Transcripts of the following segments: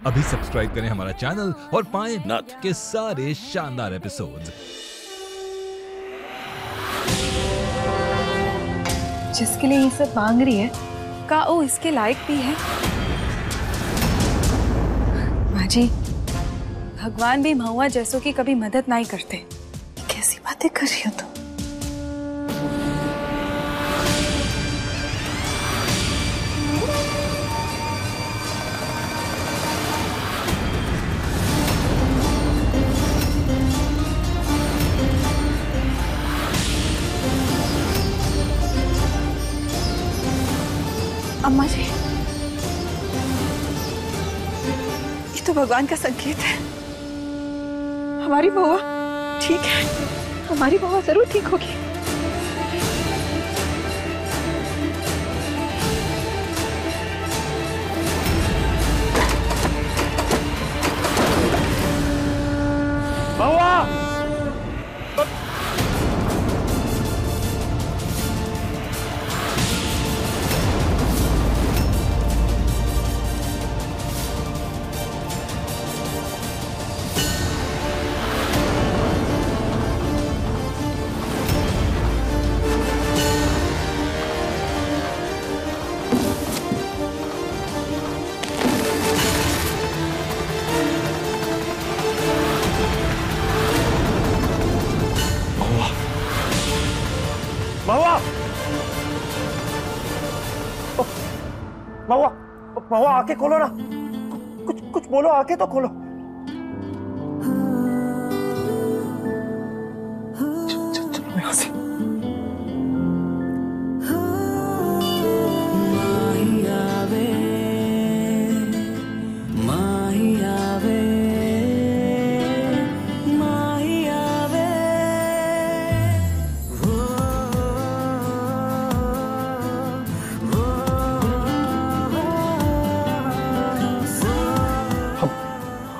अभी सब्सक्राइब करें हमारा चैनल और पाएं नाथ के सारे शानदार एपिसोड्स। जिसके लिए ये सब मांग रही है, का वो इसके लायक भी है? माँ जी, भगवान भी महुआ जैसों की कभी मदद नहीं करते। कैसी बातें कर रही हो तुम? अम्मा जी, ये तो भगवान का संकेत है। हमारी बउआ ठीक है, हमारी बउआ जरूर ठीक होगी। बउआ! महुआ! महुआ! महुआ, आंखें खोलो ना। कुछ बोलो, आंखें तो खोलो। चलो यहाँ से।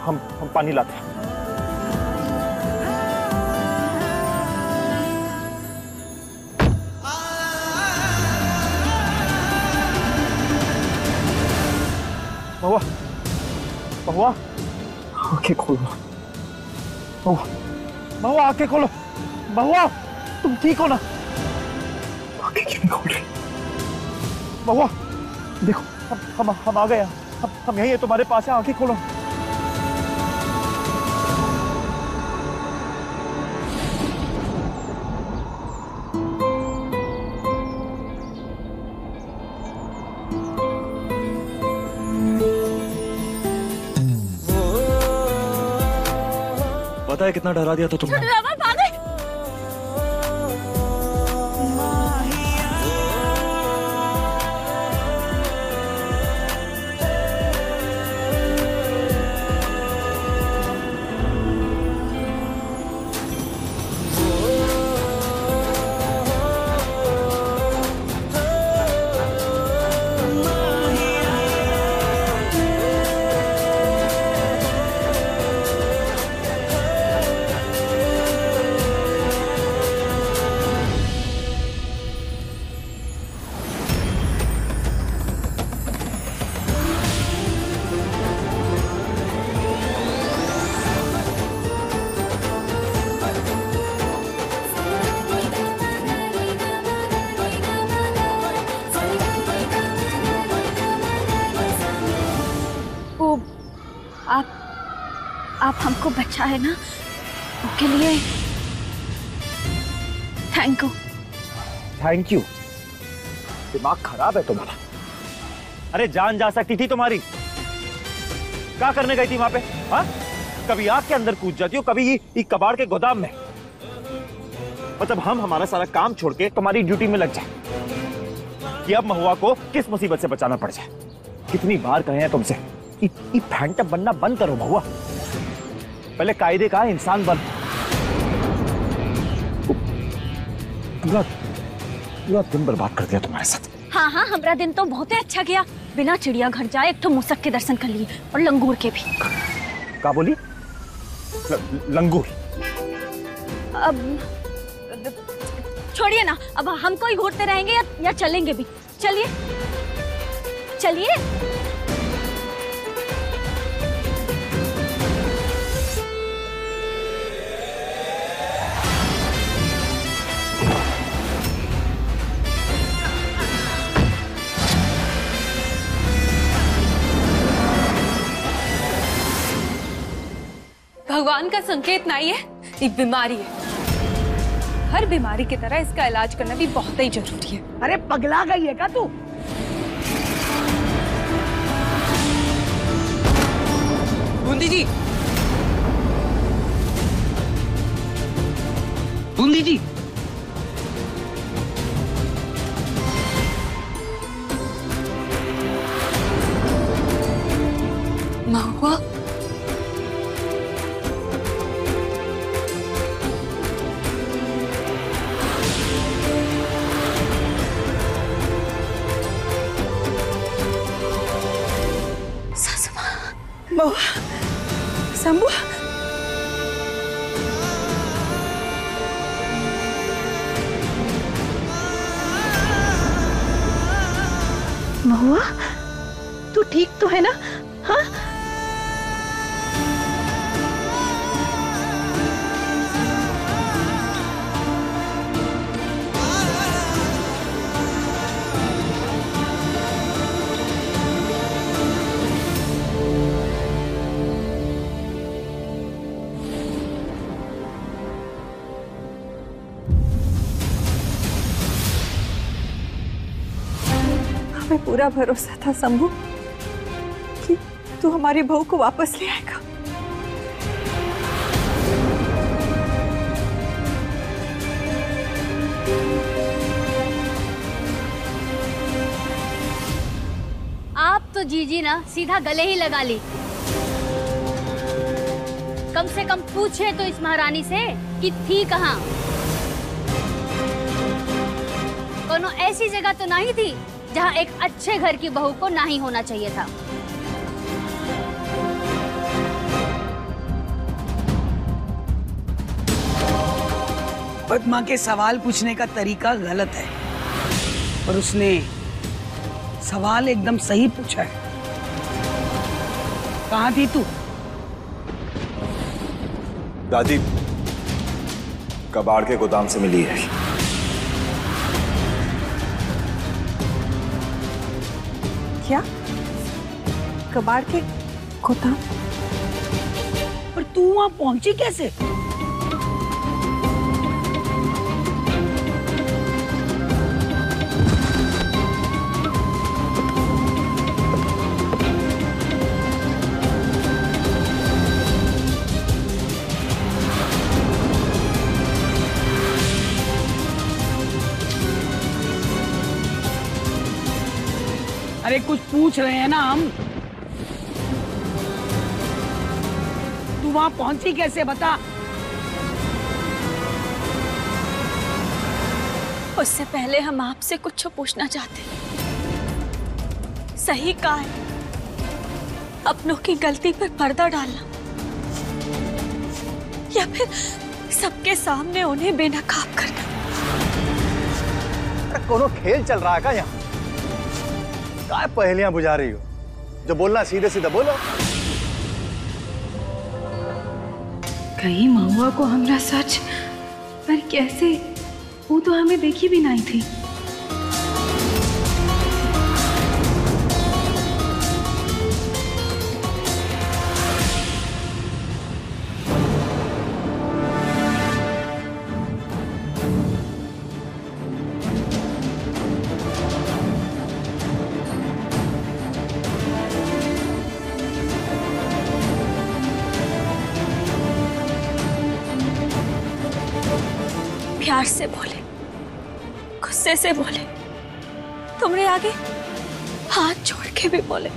हम पानी लाते हैं। महुआ, महुआ, आंखें खोलो। महुआ, महुआ, आंखें खोलो। महुआ, तुम ठीक हो ना? आंखें क्यों नहीं खोल रही? महुआ, देखो, हम आ गए। हम यहीं है, तुम्हारे पास है। आंखें खोलो। पता है कितना डरा दिया था तुमने? आप हमको बचा है ना, उसके लिए थैंक यू। Thank you? दिमाग खराब है तुम्हारा। अरे जान जा सकती थी तुम्हारी। क्या करने गई थी वहां पे? हाँ, कभी आग के अंदर कूद जाती हो, कभी ये कबाड़ के गोदाम में। मतलब हम हमारा सारा काम छोड़ के तुम्हारी ड्यूटी में लग जाए कि अब महुआ को किस मुसीबत से बचाना पड़ जाए। कितनी बार कहे हैं तुमसे, ये फैंटम बनना बंद करो महुआ। पहले कायदे का इंसान बन। पूरा दिन बर्बाद कर दिया तुम्हारे साथ। हाँ हाँ, हमारा दिन तो बहुत ही अच्छा गया। बिना चिड़िया घर जाए एक तो मूसक के दर्शन कर लिए और लंगूर के भी। क्या बोली? लंगूर? अब छोड़िए ना, अब हमको ही घूरते रहेंगे या चलेंगे भी? चलिए चलिए। भगवान का संकेत नहीं है, एक बीमारी है। हर बीमारी की तरह इसका इलाज करना भी बहुत ही जरूरी है। अरे पगला गई है क्या तू? बूंदी जी, बूंदी जी, महुआ, महुआ, शंभू, महुआ, तू ठीक तो है ना? हाँ? हमें पूरा भरोसा था शंभू कि तू हमारी बहू को वापस ले आएगा। आप तो जीजी ना सीधा गले ही लगा ली। कम से कम पूछे तो इस महारानी से कि थी कहाँ। कोनो ऐसी जगह तो नहीं थी जहाँ एक अच्छे घर की बहू को नहीं होना चाहिए था। पद्मा के सवाल पूछने का तरीका गलत है और उसने सवाल एकदम सही पूछा है। कहाँ थी तू? दादी, कबाड़ के गोदाम से मिली है। क्या? कबाड़ के गोदाम? और तू वहां पहुंची कैसे? अरे कुछ पूछ रहे हैं ना हम। तू वहां पहुंची कैसे, बता। उससे पहले हम आपसे कुछ पूछना चाहते हैं। सही कहा है, अपनों की गलती पर पर्दा डालना या फिर सबके सामने उन्हें बेनकाब करना। कोनो खेल चल रहा है क्या यहाँ? काय पहेलियां बुझा रही हो? जो बोलना सीधे सीधे बोलो। कहीं महुआ को हमरा सच, पर कैसे? वो तो हमें देखी भी नहीं थी। प्यार से बोले, गुस्से से बोले, तुम्हारे आगे हाथ जोड़ के भी बोले,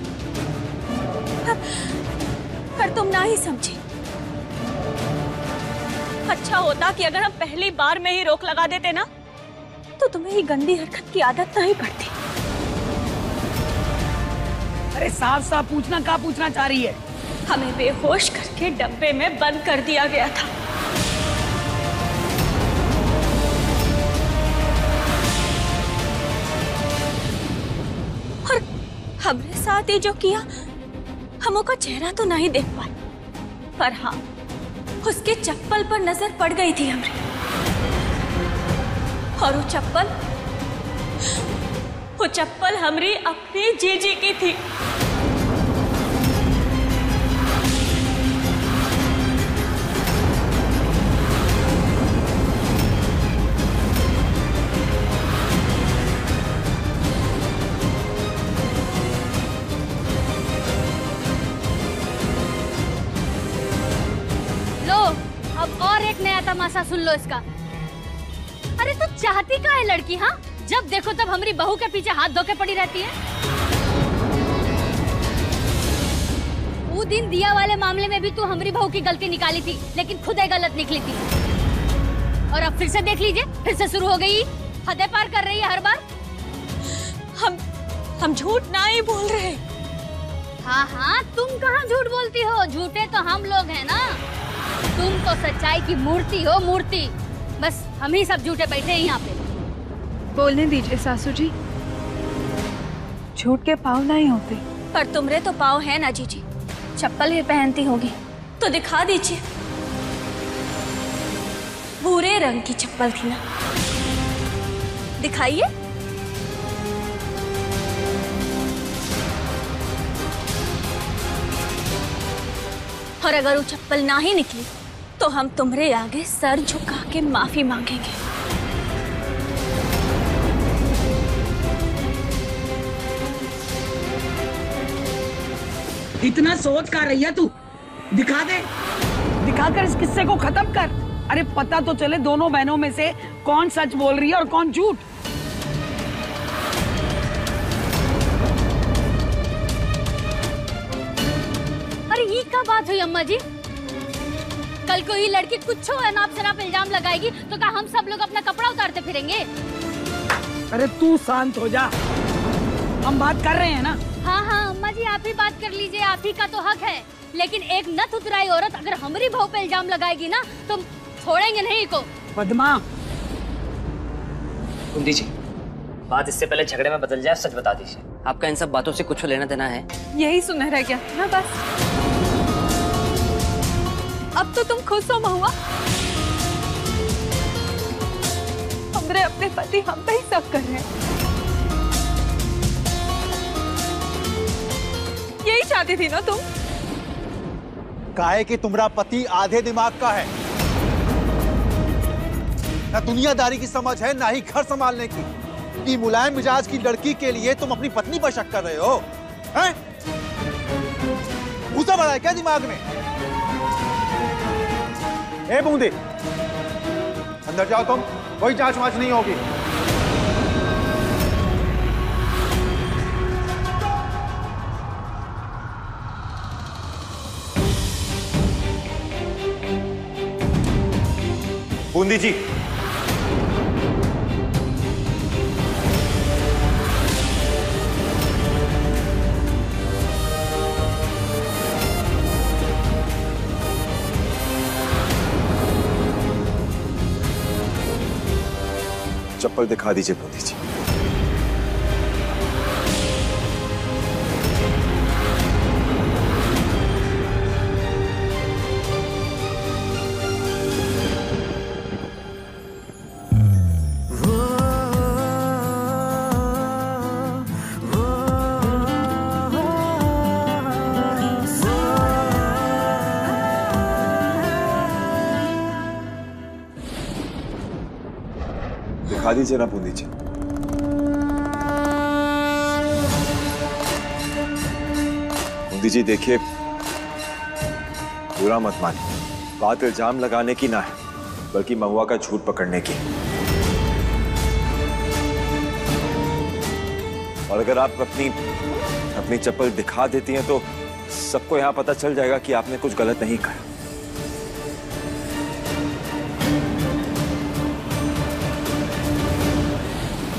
पर तुम ना ही समझी। अच्छा होता कि अगर हम पहली बार में ही रोक लगा देते ना, तो तुम्हें ये गंदी हरकत की आदत नहीं पड़ती। अरे साफ साफ पूछना, क्या पूछना चाह रही है? हमें बेहोश करके डब्बे में बंद कर दिया गया था। और हमने साथ ही जो किया, हम उसका चेहरा तो नहीं देख पाए, पर हाँ, उसके चप्पल पर नजर पड़ गई थी हमरे। और वो चप्पल हमरी अपनी जीजी की थी। अब और एक नया तमाशा सुन लो इसका। अरे तू चाहती का है लड़की? हाँ, जब देखो तब हमारी बहू के पीछे हाथ धो के पड़ी रहती है। वो दिन दिया वाले मामले में भी तू हमारी बहू की गलती निकाली थी, लेकिन खुद ही गलत निकली थी। और अब फिर से देख लीजिए, फिर से शुरू हो गई, हदें पार कर रही है हर बार। हम झूठ ना ही बोल रहे। हाँ हाँ, तुम कहाँ झूठ बोलती हो? झूठे तो हम लोग हैं ना। तुम तो सच्चाई की मूर्ति हो, मूर्ति। बस हम ही सब झूठे बैठे हैं यहाँ पे। बोलने दीजिए सासू जी, झूठ के पाँव नहीं होते। पर तुमरे तो पाँव है ना जीजी, चप्पल भी पहनती होगी तो दिखा दीजिए। भूरे रंग की चप्पल थी ना, दिखाइए। और अगर वो चप्पल ना ही निकली तो हम तुम्हारे आगे सर झुका के माफी मांगेंगे। इतना सोच कर रही है तू? दिखा दे, दिखाकर इस किस्से को खत्म कर। अरे पता तो चले दोनों बहनों में से कौन सच बोल रही है और कौन झूठ। अरे ये क्या बात हुई अम्मा जी? कल को ये लड़की कुछ अनाप शनाप इल्जाम लगाएगी तो क्या हम सब लोग अपना कपड़ा उतारते फिरेंगे? अरे तू शांत हो जा, हम बात कर रहे हैं ना। हाँ हाँ अम्मा जी, आप ही बात कर लीजिए, आप ही का तो हक है। लेकिन एक नथ उतराई औरत अगर हमारी बहू पे इल्जाम लगाएगी ना तो छोड़ेंगे नहीं को। पद्मा, बूंदी जी, बात इससे पहले झगड़े में बदल जाए, सच बता दीजिए। आपका इन सब बातों से कुछ लेना देना है? यही सुनहरा क्या ना बस। अब तो तुम खुश हो महुआ? हमरे अपने पति हम पे ही सब कर रहे हैं। यही चाहती थी ना तुम? काहे कि तुम्हारा पति आधे दिमाग का है, ना दुनियादारी की समझ है ना ही घर संभालने की। कि मुलायम मिजाज की लड़की के लिए तुम अपनी पत्नी पर शक कर रहे हो? हैं? घुसा पड़ा है क्या दिमाग में? ए बूंदे, अंदर जाओ तुम, कोई जांच वांच नहीं होगी। बूंदी जी, चप्पल दिखा दीजिए बूंदी जी। दिखा दीजिए ना बूंदी जी। बूंदी जी देखिए, बुरा मत मानिए, बात इल्जाम लगाने की ना है, बल्कि महुआ का झूठ पकड़ने की। और अगर आप अपनी चप्पल दिखा देती हैं तो सबको यहाँ पता चल जाएगा कि आपने कुछ गलत नहीं कहा।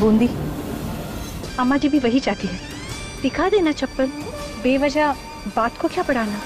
बूंदी, अम्मा जी भी वही चाहती है। दिखा देना चप्पल, बेवजह बात को क्या बढ़ाना।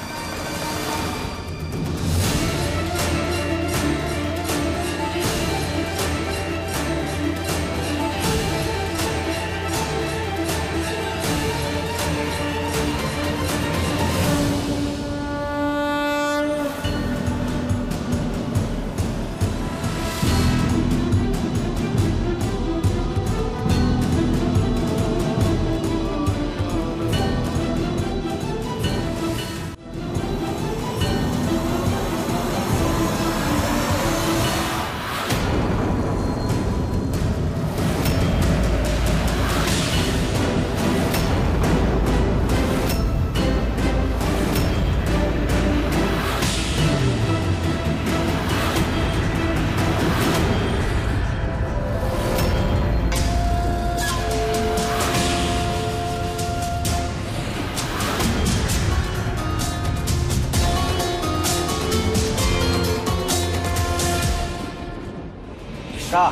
क्या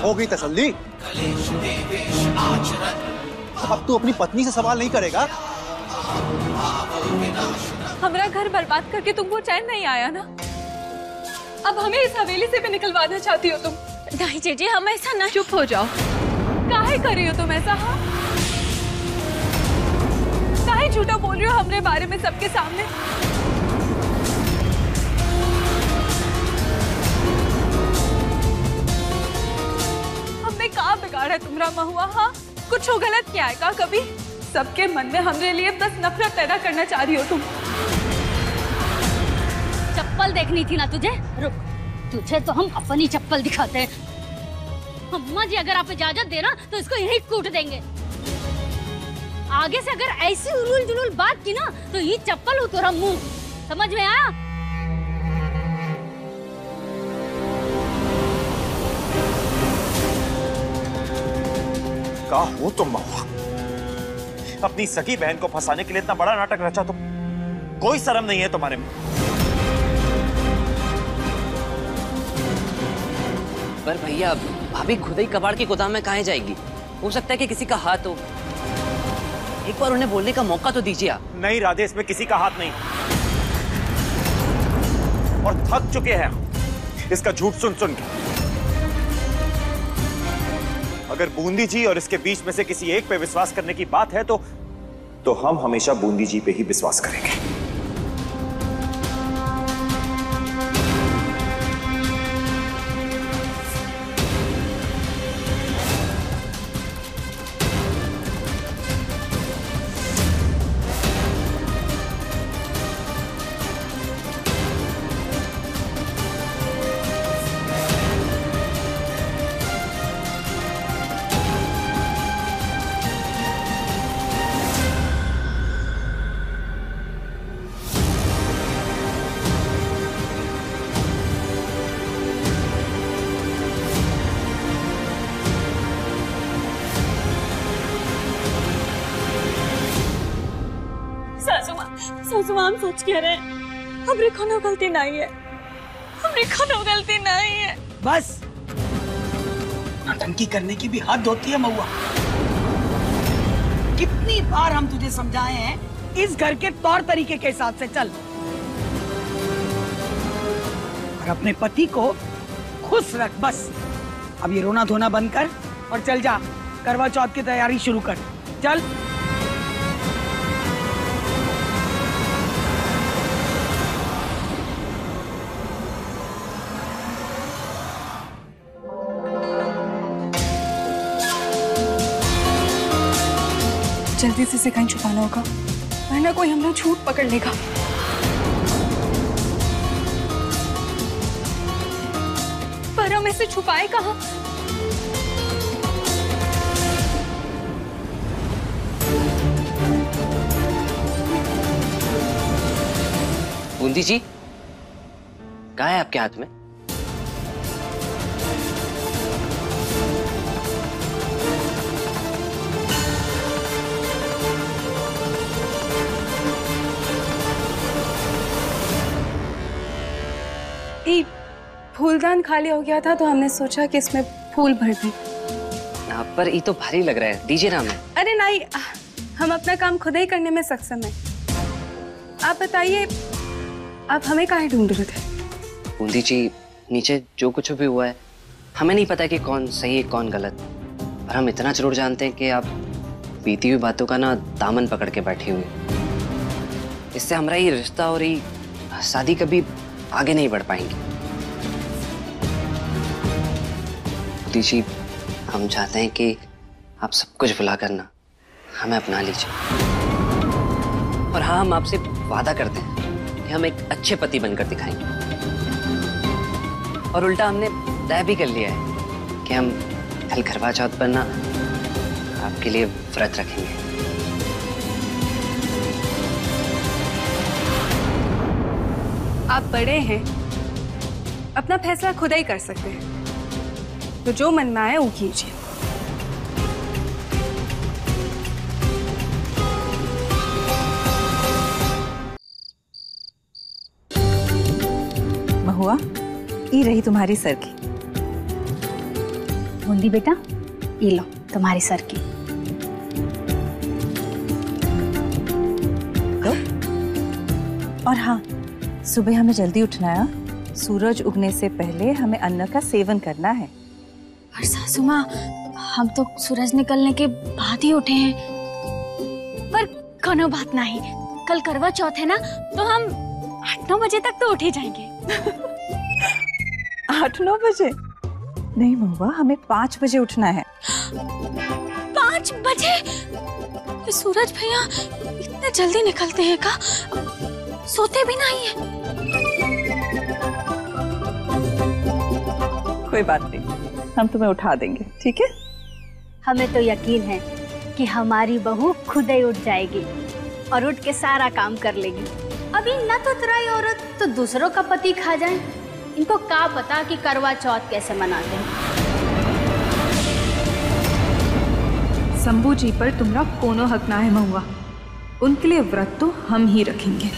हो गई तसल्ली? अब तू अपनी पत्नी से सवाल नहीं करेगा? हमारा घर बर्बाद करके तुमको चैन नहीं आया ना? अब हमें इस हवेली से भी निकलवाना चाहती हो तुम? नहीं जीजी, हम ऐसा ना। चुप हो जाओ। काहे कर रही हो तुम ऐसा? हाँ, काहे झूठा बोल रही हो हमारे बारे में सबके सामने? हमने कहाँ बिगाड़ा तुम्हारा महुआ? हाँ, कुछ गलत किया है का कभी? सबके मन में हमारे लिए बस नफरत पैदा करना चाह रही हो तुम। चप्पल देखनी थी ना तुझे? रुक, तुझे तो हम अपनी चप्पल दिखाते हैं। अम्मा जी अगर आप इजाजत देना तो इसको यही कूट देंगे। आगे से अगर ऐसी उलूल जुलूल बात की ना तो ये चप्पल उतरा मुंह। समझ में आया? क्या हो तुम महुआ? अपनी सगी बहन को फंसाने के लिए इतना बड़ा नाटक रचा तुम? कोई शर्म नहीं है तुम्हारे में? पर भैया, भाभी खुद ही कबाड़ की गोदाम में कहाँ जाएगी? हो सकता है कि किसी का हाथ हो। एक बार उन्हें बोलने का मौका तो दीजिए आप। नहीं राधे, इसमें किसी का हाथ नहीं। और थक चुके हैं इसका झूठ सुन सुन के। अगर बूंदी जी और इसके बीच में से किसी एक पे विश्वास करने की बात है तो हम हमेशा बूंदी जी पे ही विश्वास करेंगे। सासुमा, हम सच कह रहे हैं। हमारी कोनो गलती नहीं है। हमारी कोनो गलती नहीं है। बस नौटंकी करने की भी हद होती है महुआ। कितनी बार हम तुझे समझाए हैं, इस घर के तौर तरीके के हिसाब से चल और अपने पति को खुश रख। बस अब ये रोना धोना बंद कर और चल जा, करवा चौथ की तैयारी शुरू कर। चल। जल्दी से इसे कहीं छुपाना होगा, वरना कोई हम लोग झूठ पकड़ लेगा। पर हम इसे छुपाए कहाँ? बूंदी जी, क्या है आपके हाथ में? फूलदान खाली हो गया था तो हमने सोचा कि इसमें फूल भर दें। पर ये तो भारी लग रहा है, दीजिए ना हमें। अरे नहीं, हम अपना काम खुद ही करने में सक्षम हैं। आप बताइए, आप हमें काहे ढूंढ रहे थे? बूंदी जी, नीचे जो कुछ भी हुआ है हमें नहीं पता कि कौन सही है कौन गलत, पर हम इतना जरूर जानते हैं कि आप बीती हुई बातों का ना दामन पकड़ के बैठी हुई। इससे हमारा ये रिश्ता और ये शादी कभी आगे नहीं बढ़ पाएंगे। बूंदी जी, हम चाहते हैं कि आप सब कुछ भुला करना हमें अपना लीजिए। और हाँ, हम आपसे वादा करते हैं कि हम एक अच्छे पति बनकर दिखाएंगे। और उल्टा हमने तय भी कर लिया है कि हम कल करवा चौथ पर ना आपके लिए व्रत रखेंगे। आप बड़े हैं, अपना फैसला खुद ही कर सकते हैं, तो जो मन में आए वो कीजिए। महुआ, ये रही तुम्हारी सरकी। बूंदी बेटा, ये लो तुम्हारी सर की। और हाँ, सुबह हमें जल्दी उठना है। सूरज उगने से पहले हमें अन्न का सेवन करना है। और सासू माँ, हम तो सूरज निकलने के बाद ही उठे हैं। पर कोनो बात नहीं, कल करवा चौथ है ना, तो हम 8-9 बजे तक तो उठ ही जाएंगे। 8-9 बजे? नहीं महुआ, हमें 5 बजे उठना है। 5 बजे? सूरज भैया इतने जल्दी निकलते हैं का? सोते भी नहीं है। कोई बात नहीं, हम तुम्हें उठा देंगे, ठीक है? हमें तो यकीन है कि हमारी बहू खुद ही उठ जाएगी और उठ के सारा काम कर लेगी। अभी न तो तुराई औरत तो दूसरों का पति खा जाए। इनको क्या पता कि करवा चौथ कैसे मनाते हैं। शंभू जी पर तुम्हारा कोनो हक ना है महुआ। उनके लिए व्रत तो हम ही रखेंगे।